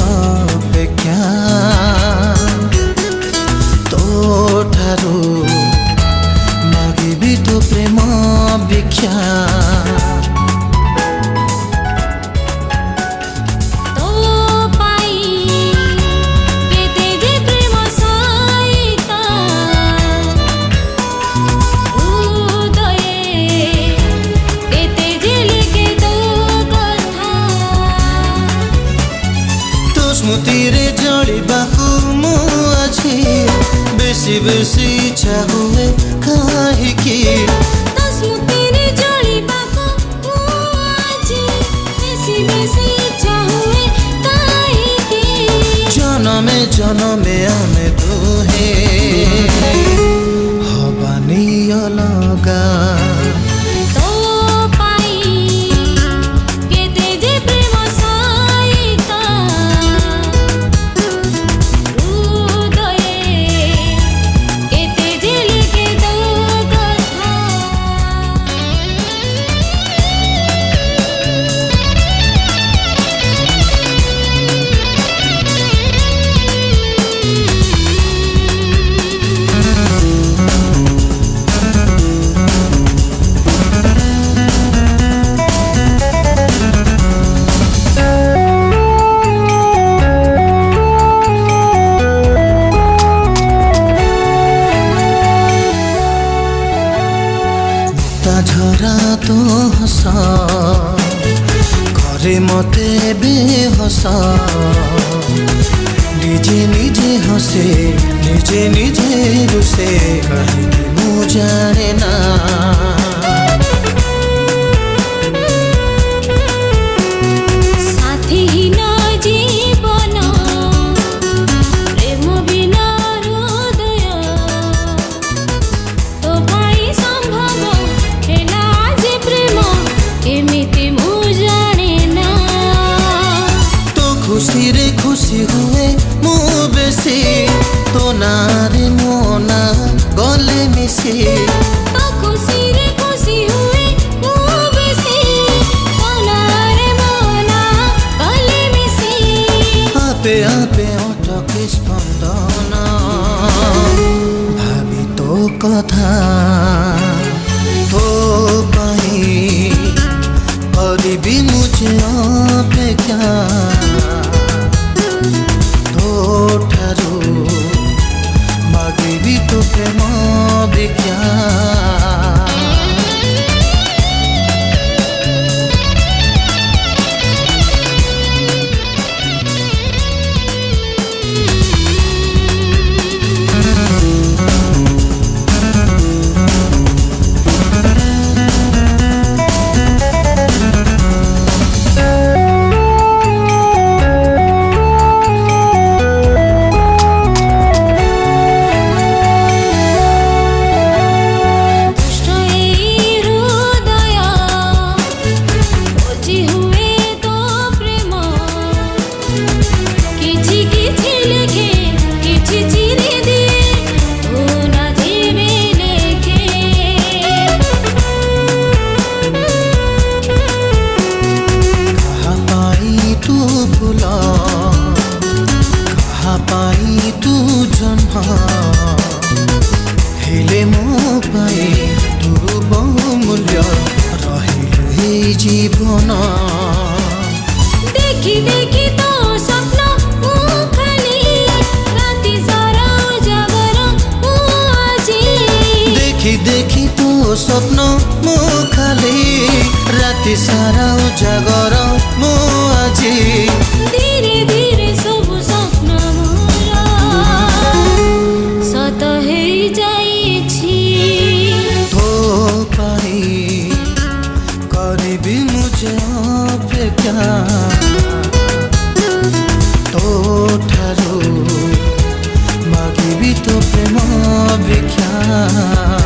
अपेक्षा तो ठारू मागिबी तो प्रेम भिक्षा स्मृतिरे जड़िबाकु मु अछि बेसी बेसी इच्छा हुए काहेकि स्मृतिरे जड़िबाकु मु अछि बेसी बेसी इच्छा हुए काहेकि जनमे जनमे आमे दुहे हबानी अलगा झरा तो हस घरे मते बेहस निजे निजे हसे निजे निजे रुसे कहीं मु जाने ना खुशी रे खुशी हुए मु बेसी तो नारे मोना गले मिसी तो खुशी रे खुशी हुए मु बेसी तो नारे मोना गले मिसी आपे आपे अटके स्पंदन भावी तो कथा तो पाई करिबी मुझे अपेक्षा मागिबी तो प्रेम भिक्षा पाई तू जन्म हेले मो पाई तू बहुमूल्य रहिले जीवन देखी देखी तो स्वप्न मु खाली राति सारा उजागर मु आजी देखी देखी तो स्वप्न मु खाली राति सारा उजागर मु आजी धीरे धीरे सब स्वप्न मोरा सत हे जाइछि तो पाई करिबी मुझे अपेक्षा तो ठारू मागिबी तो प्रेम भिक्षा।